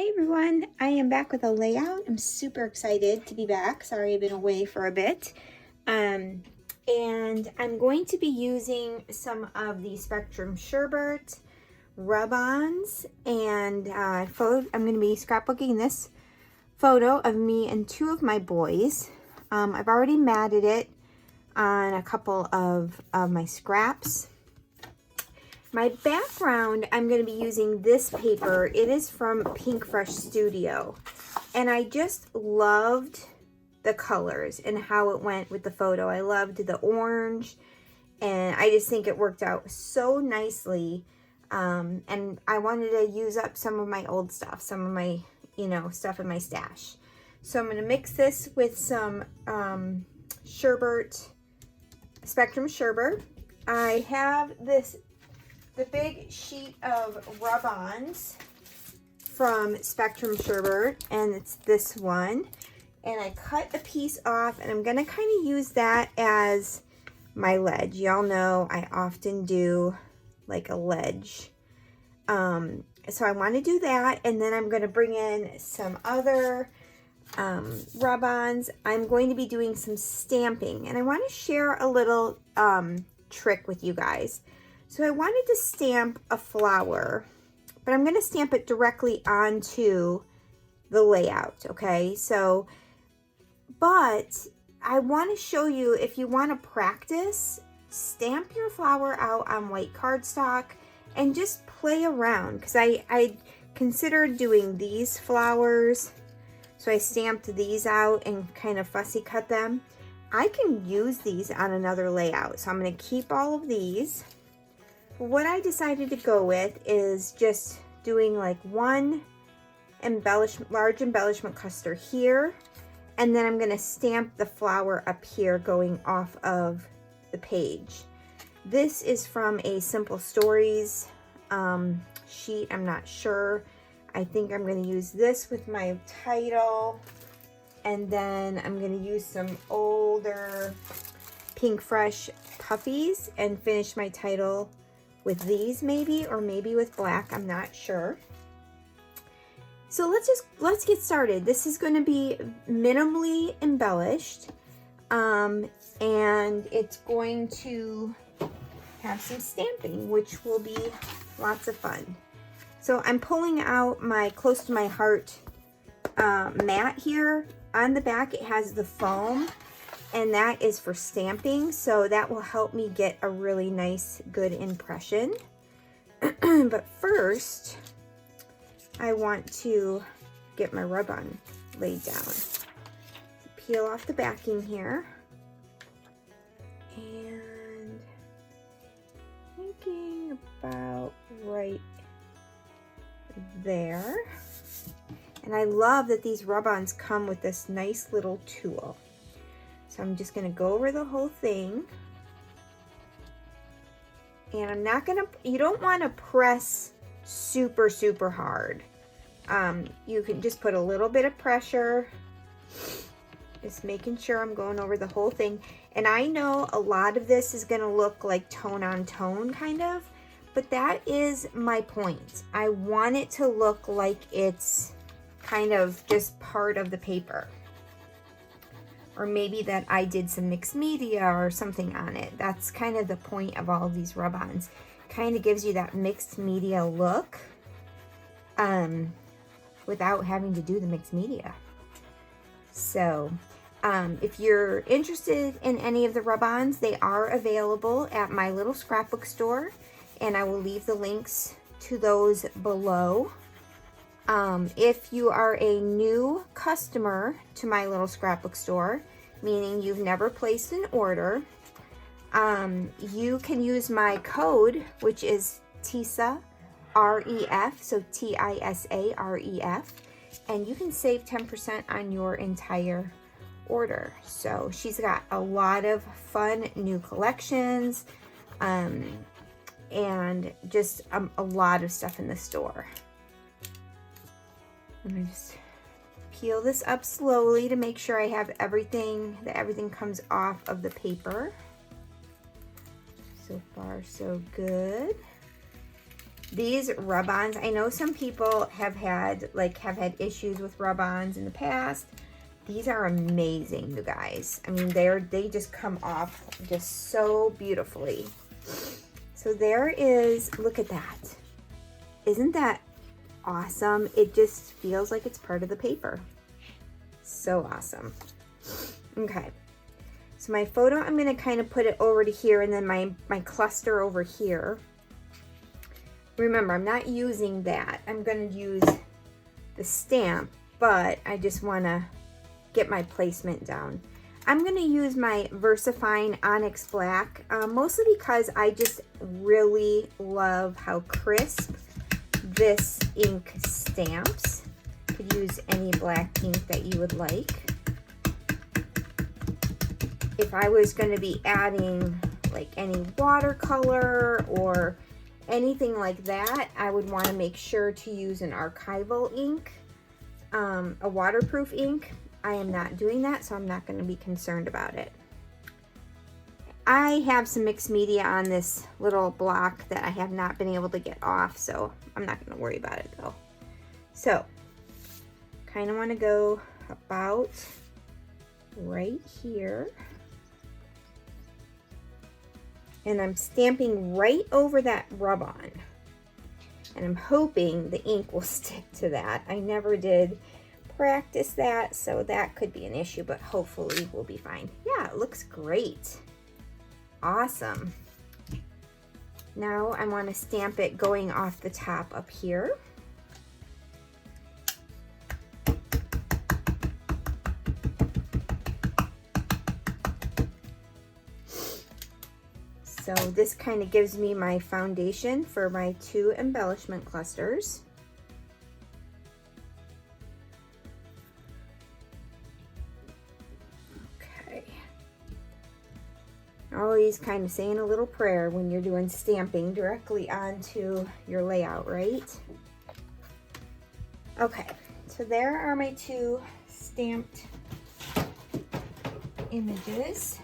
Hey everyone, I am back with a layout. I'm super excited to be back. Sorry I've been away for a bit. And I'm going to be using some of the Spectrum Sherbet rub-ons, and I'm going to be scrapbooking this photo of me and two of my boys. I've already matted it on a couple of my scraps. My background, I'm going to be using this paper. It is from Pink Fresh Studio. And I just loved the colors and how it went with the photo. I loved the orange, and I just think it worked out so nicely. And I wanted to use up some of my old stuff, some of my, stuff in my stash. So I'm going to mix this with some Spectrum Sherbet. I have the big sheet of rub-ons from Spectrum Sherbet, and it's this one. And I cut a piece off, and I'm gonna kind of use that as my ledge. Y'all know I often do like a ledge. So I want to do that, and then I'm gonna bring in some other rub-ons. I'm going to be doing some stamping, and I want to share a little trick with you guys. So I wanted to stamp a flower, but I'm going to stamp it directly onto the layout, okay? So, but I want to show you, if you want to practice, stamp your flower out on white cardstock and just play around, because I considered doing these flowers. So I stamped these out and kind of fussy cut them. I can use these on another layout, so I'm going to keep all of these. What I decided to go with is just doing like one large embellishment cluster here, and then I'm going to stamp the flower up here going off of the page. This is from a Simple Stories sheet. I'm not sure. I think I'm going to use this with my title, and then I'm going to use some older Pink Fresh puffies and finish my title with these, maybe, or maybe with black. I'm not sure. So let's get started. This is going to be minimally embellished, and it's going to have some stamping, which will be lots of fun. So I'm pulling out my Close to My Heart mat here. On the back it has the foam, and that is for stamping, so that will help me get a really nice, good impression. But first, I want to get my rub-on laid down. So peel off the backing here, and thinking about right there. And I love that these rub-ons come with this nice little tool. So I'm just going to go over the whole thing. And I'm not going to, you don't want to press super, super hard. You can just put a little bit of pressure. Just making sure I'm going over the whole thing. And I know a lot of this is going to look like tone on tone kind of, but that is my point. I want it to look like it's kind of just part of the paper. Or maybe that I did some mixed media or something on it. That's kind of the point of all of these rub-ons. Kind of gives you that mixed media look without having to do the mixed media. So if you're interested in any of the rub-ons, they are available at my little scrapbook store, and I will leave the links to those below. If you are a new customer to my little scrapbook store, meaning you've never placed an order, you can use my code, which is TISA REF, so TISA REF, and you can save 10% on your entire order. So she's got a lot of fun new collections, and just a lot of stuff in the store. I'm gonna just peel this up slowly to make sure I have everything, that everything comes off of the paper. So far, so good. These rub-ons, I know some people have had issues with rub-ons in the past. These are amazing, you guys. I mean, they just come off just so beautifully. So there is, look at that. Isn't that awesome? It just feels like it's part of the paper. So awesome. Okay. So my photo, I'm going to kind of put it over to here, and then my cluster over here. Remember, I'm not using that. I'm going to use the stamp, but I just want to get my placement down. I'm going to use my VersaFine Onyx Black, mostly because I just really love how crisp this ink stamps. You could use any black ink that you would like. If I was going to be adding like any watercolor or anything like that, I would want to make sure to use an archival ink, a waterproof ink. I am not doing that, so I'm not going to be concerned about it. I have some mixed media on this little block that I have not been able to get off, so I'm not going to worry about it though. So, kind of want to go about right here. And I'm stamping right over that rub-on. And I'm hoping the ink will stick to that. I never did practice that, so that could be an issue, but hopefully we'll be fine. Yeah, it looks great. Awesome. Now I want to stamp it going off the top up here. So this kind of gives me my foundation for my 2 embellishment clusters. Always kind of saying a little prayer when you're doing stamping directly onto your layout, right? Okay, so there are my 2 stamped images.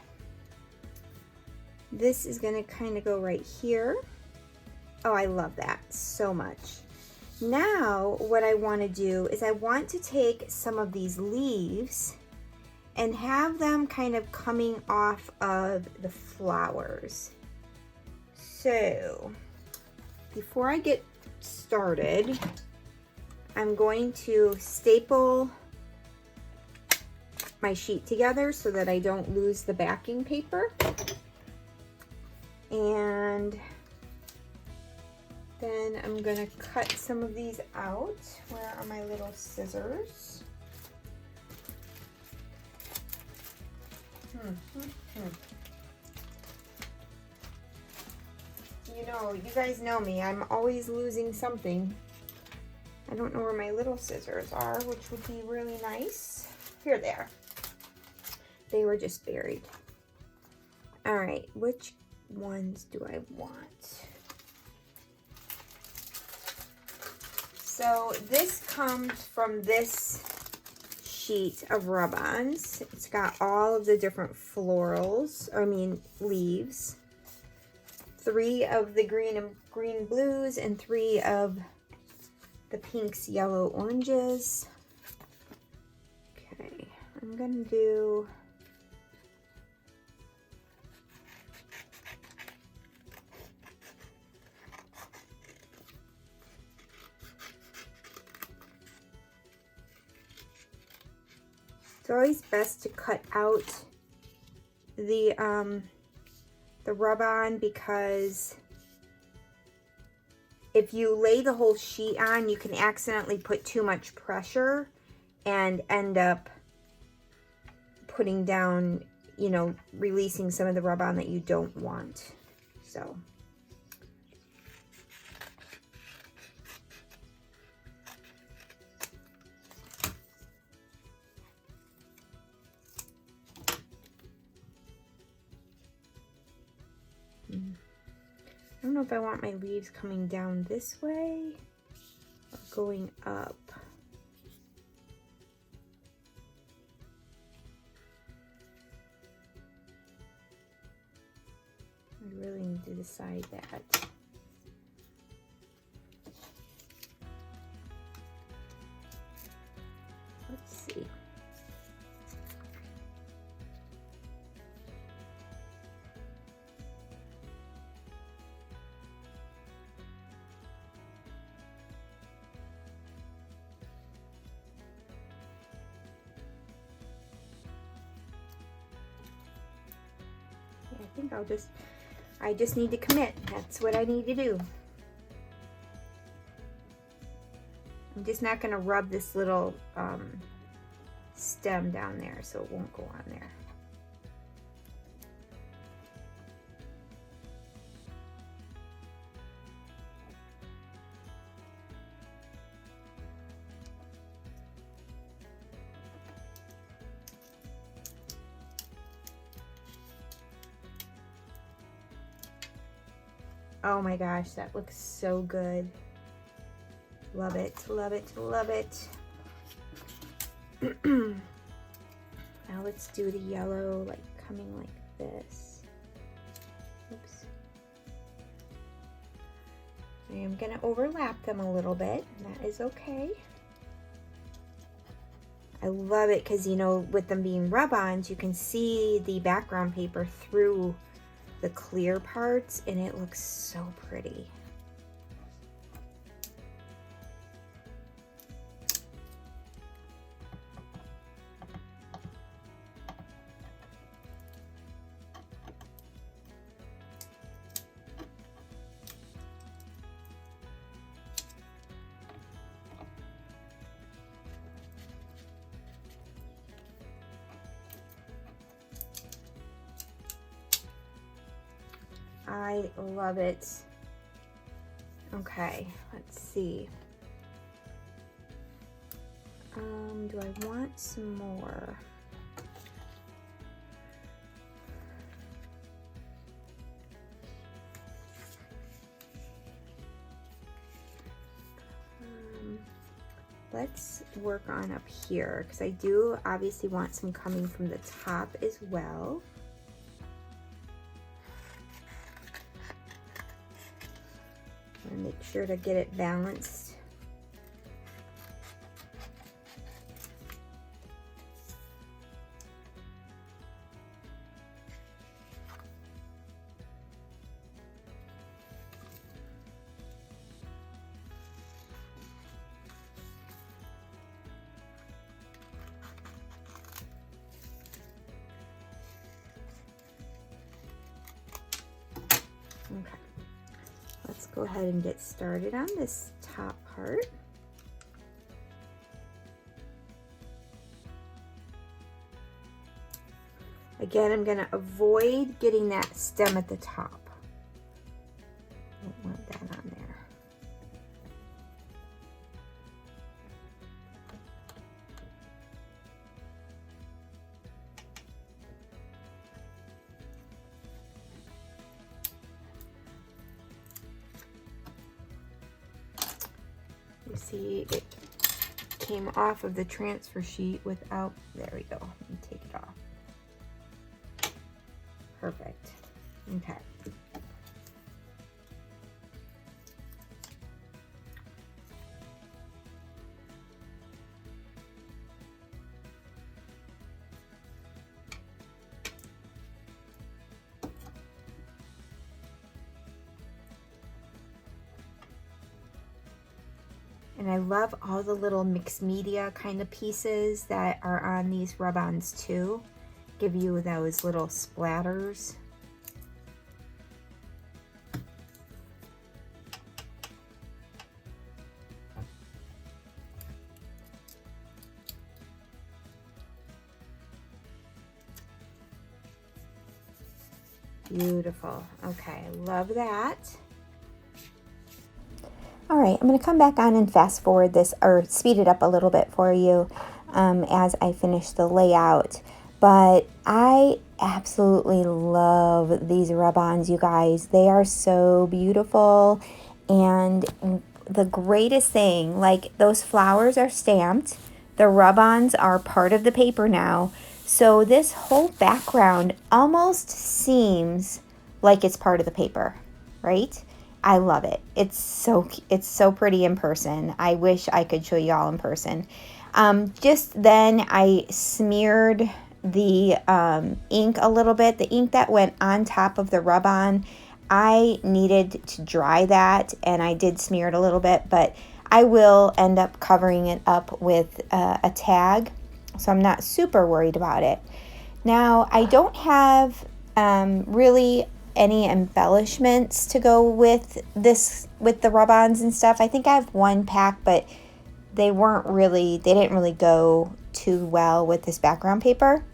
This is going to kind of go right here. Oh, I love that so much. Now what I want to do is I want to take some of these leaves and have them kind of coming off of the flowers. So before I get started, I'm going to staple my sheet together so that I don't lose the backing paper. And then I'm gonna cut some of these out. Where are my little scissors? You know, you guys know me. I'm always losing something. I don't know where my little scissors are, which would be really nice. Here they are. They were just buried. All right, which ones do I want? So this comes from this sheet of rub-ons. It's got all of the different florals, leaves. 3 of the green blues and 3 of the pinks, yellow, oranges. Okay, I'm gonna do it's always best to cut out the rub-on, because if you lay the whole sheet on, you can accidentally put too much pressure and end up putting down, you know, releasing some of the rub-on that you don't want. So I don't know if I want my leaves coming down this way or going up. I really need to decide that. think I just need to commit. That's what I need to do. I'm just not going to rub this little stem down there so it won't go on there. Oh my gosh, that looks so good. Love it, love it, love it. Now let's do the yellow, like coming like this. Oops. I am gonna overlap them a little bit. That is okay. I love it because, you know, with them being rub-ons, you can see the background paper through the clear parts, and it looks so pretty. I love it. Okay, let's see. Do I want some more? Let's work on up here because I do obviously want some coming from the top as well. And make sure to get it balanced. Okay. Let's go ahead and get started on this top part. Again, I'm going to avoid getting that stem at the top. Don't want that on there. You see it came off of the transfer sheet without, there we go, let me take it off. Perfect, okay. And I love all the little mixed media kind of pieces that are on these rub-ons too. Give you those little splatters. Beautiful. Okay, I love that. All right, I'm going to come back on and fast forward this or speed it up a little bit for you as I finish the layout. But I absolutely love these rub-ons, you guys. They are so beautiful. And the greatest thing, like those flowers are stamped. The rub-ons are part of the paper now. So this whole background almost seems like it's part of the paper, right? I love it. It's so pretty in person. I wish I could show you all in person. Just then I smeared the ink a little bit. The ink that went on top of the rub-on, I needed to dry that, and I did smear it a little bit, but I will end up covering it up with a tag, so I'm not super worried about it. Now, I don't have really any embellishments to go with this, with the rub-ons and stuff. I think I have one pack, but they didn't really go too well with this background paper.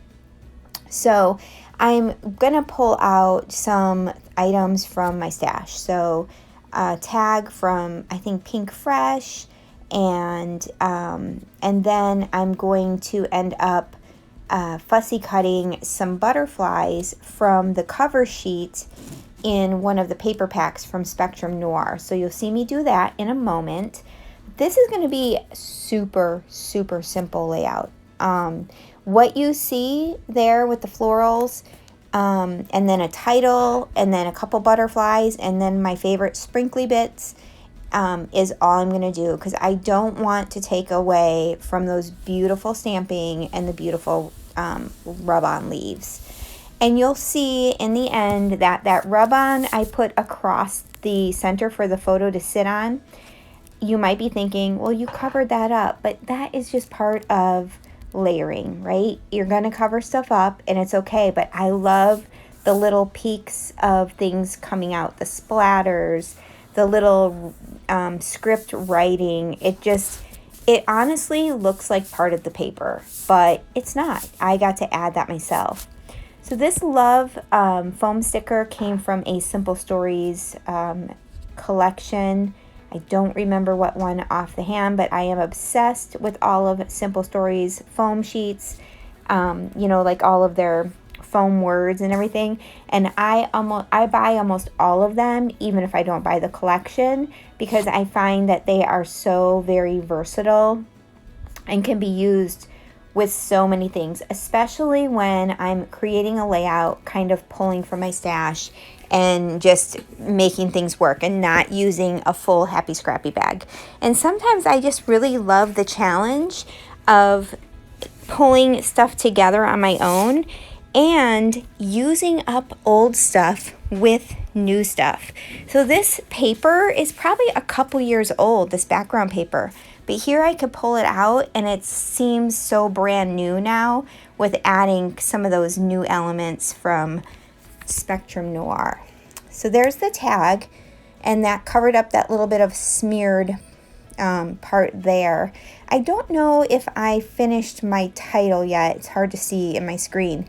So I'm gonna pull out some items from my stash. So a tag from, I think, Pink Fresh, and then I'm going to end up fussy cutting some butterflies from the cover sheet in one of the paper packs from Spectrum Noir. So you'll see me do that in a moment. This is going to be super, super simple layout. What you see there with the florals, and then a title, and then a couple butterflies, and then my favorite sprinkly bits, is all I'm going to do, because I don't want to take away from those beautiful stamping and the beautiful rub-on leaves. And you'll see in the end that rub-on I put across the center for the photo to sit on. You might be thinking, well, you covered that up, but that is just part of layering, right? You're going to cover stuff up and it's okay, but I love the little peaks of things coming out, the splatters, the little script writing. It honestly looks like part of the paper, but it's not. I got to add that myself. So this Love foam sticker came from a Simple Stories collection. I don't remember what one off the hand, but I am obsessed with all of Simple Stories foam sheets, like all of their foam words and everything. And I buy almost all of them, even if I don't buy the collection, because I find that they are so very versatile and can be used with so many things, especially when I'm creating a layout, kind of pulling from my stash and just making things work and not using a full Happy Scrappy bag. And sometimes I just really love the challenge of pulling stuff together on my own and using up old stuff with new stuff. So this paper is probably a couple years old, this background paper, but here I could pull it out and it seems so brand new now with adding some of those new elements from Spectrum Noir. So there's the tag, and that covered up that little bit of smeared part there. I don't know if I finished my title yet. It's hard to see in my screen,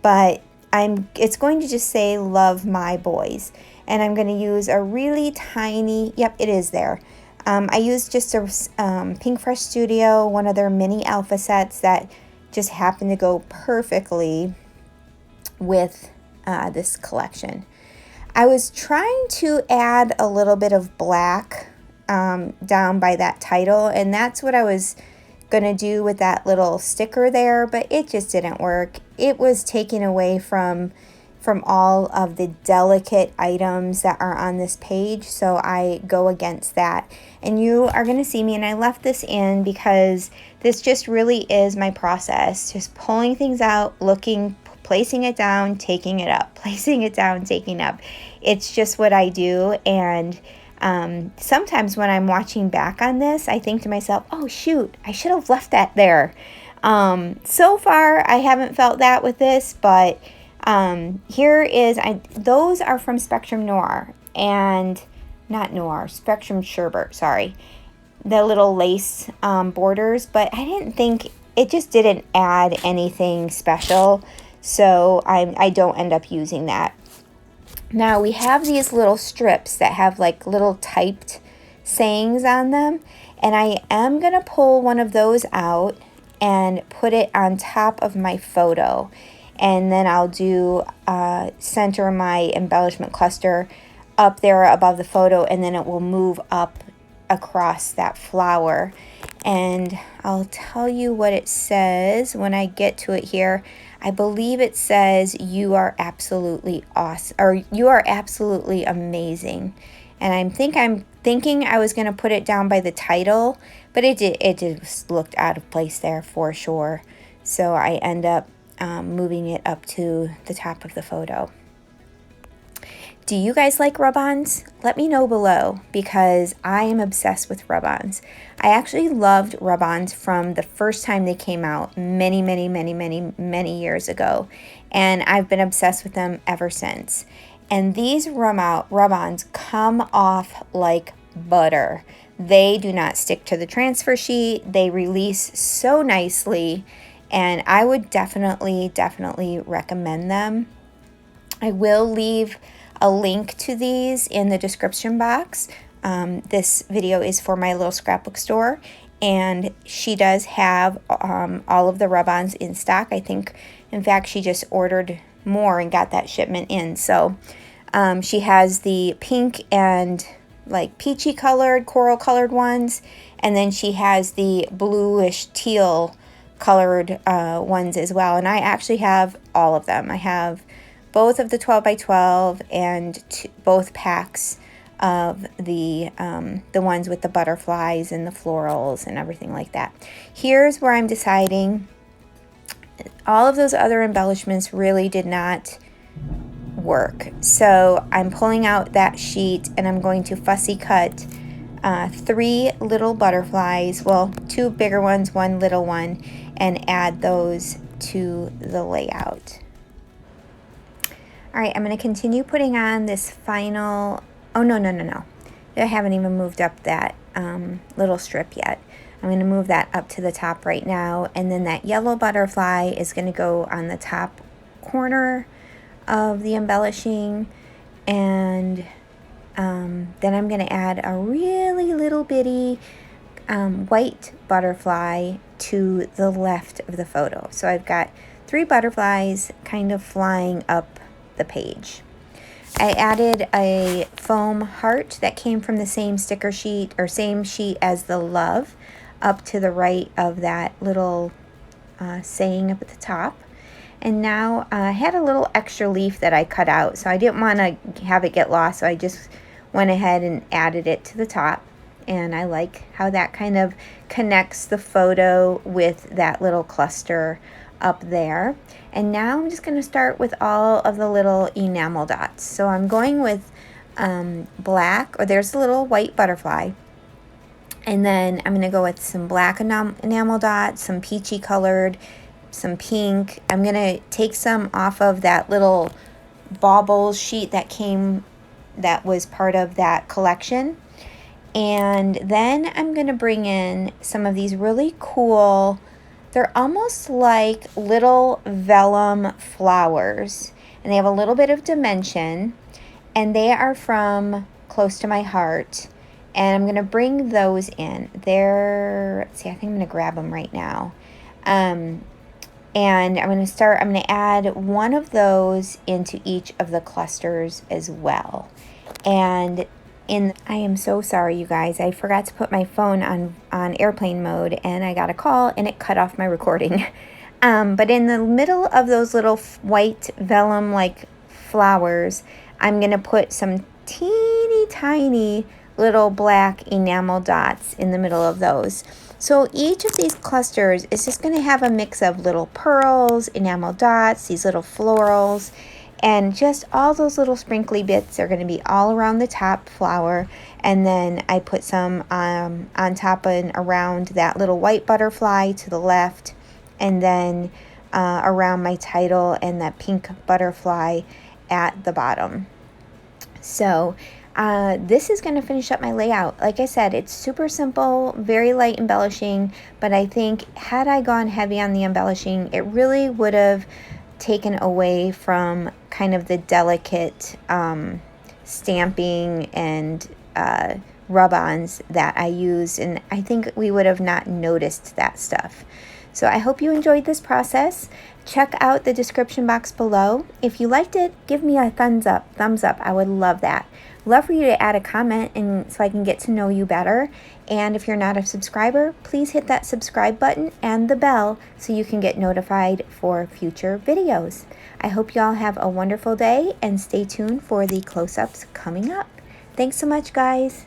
but it's going to just say Love My Boys, and I'm going to use a really tiny, yep, it is there. I used just a Pink Fresh Studio, one of their mini alpha sets that just happened to go perfectly with this collection. I was trying to add a little bit of black down by that title, and that's what I was gonna do with that little sticker there, but it just didn't work. It was taken away from all of the delicate items that are on this page, so I go against that. And you are gonna see me, and I left this in because this just really is my process, just pulling things out, looking, placing it down, taking it up, placing it down, taking it up. It's just what I do. And sometimes when I'm watching back on this, I think to myself, oh shoot, I should have left that there. So far I haven't felt that with this, but those are from Spectrum Noir, and not Noir, Spectrum Sherbet, sorry, the little lace borders, but I didn't think, it just didn't add anything special, so I don't end up using that. Now we have these little strips that have like little typed sayings on them, and I am gonna pull one of those out and put it on top of my photo, and then I'll do center my embellishment cluster up there above the photo, and then it will move up across that flower. And I'll tell you what it says when I get to it here. I believe it says, you are absolutely awesome, or you are absolutely amazing. And I'm thinking I was going to put it down by the title, but it just looked out of place there for sure. So I end up moving it up to the top of the photo. Do you guys like rub-ons? Let me know below, because I am obsessed with rub-ons. I actually loved rub-ons from the first time they came out many years ago. and I've been obsessed with them ever since. And these rub-ons come off like butter. They do not stick to the transfer sheet. They release so nicely, and I would definitely recommend them. I will leave a link to these in the description box. This video is for my little scrapbook store, and she does have all of the rub-ons in stock. I think, in fact, she just ordered more and got that shipment in. So she has the pink and like peachy colored, coral colored ones, and then she has the bluish teal colored ones as well. And I actually have all of them. I have both of the 12 by 12 and both packs of the ones with the butterflies and the florals and everything like that. Here's where I'm deciding. All of those other embellishments really did not work. So I'm pulling out that sheet and I'm going to fussy cut 3 little butterflies, well, 2 bigger ones, 1 little one, and add those to the layout. All right, I'm going to continue putting on this final, oh no, I haven't even moved up that little strip yet. I'm going to move that up to the top right now, and then that yellow butterfly is going to go on the top corner of the embellishing, and then I'm going to add a really little bitty white butterfly to the left of the photo. So I've got 3 butterflies kind of flying up the page. I added a foam heart that came from the same sticker sheet or same sheet as the love up to the right of that little saying up at the top. And now I had a little extra leaf that I cut out, so I didn't want to have it get lost, so I just went ahead and added it to the top. And I like how that kind of connects the photo with that little cluster up there. And now I'm just going to start with all of the little enamel dots. So I'm going with black, or there's a little white butterfly. And then I'm going to go with some black enamel dots, some peachy colored, some pink. I'm going to take some off of that little baubles sheet that was part of that collection. And then I'm going to bring in some of these really cool, they're almost like little vellum flowers, and they have a little bit of dimension, and they are from Close to My Heart. And I'm going to bring those in. Let's see, I think I'm going to grab them right now. And I'm going to add one of those into each of the clusters as well. And I am so sorry, you guys. I forgot to put my phone on airplane mode, and I got a call and it cut off my recording. But in the middle of those little white vellum like flowers, I'm going to put some teeny tiny little black enamel dots in the middle of those. So each of these clusters is just going to have a mix of little pearls, enamel dots, these little florals, and just all those little sprinkly bits are going to be all around the top flower. And then I put some on top and around that little white butterfly to the left, and then around my title and that pink butterfly at the bottom. So this is going to finish up my layout. Like I said, it's super simple, very light embellishing, but I think had I gone heavy on the embellishing, it really would have taken away from kind of the delicate stamping and rub-ons that I used, and I think we would have not noticed that stuff. So I hope you enjoyed this process. Check out the description box below. If you liked it, give me a thumbs up. I would love that. Love for you to add a comment and so I can get to know you better. And if you're not a subscriber, please hit that subscribe button and the bell so you can get notified for future videos. I hope y'all have a wonderful day and stay tuned for the close-ups coming up. Thanks so much, guys.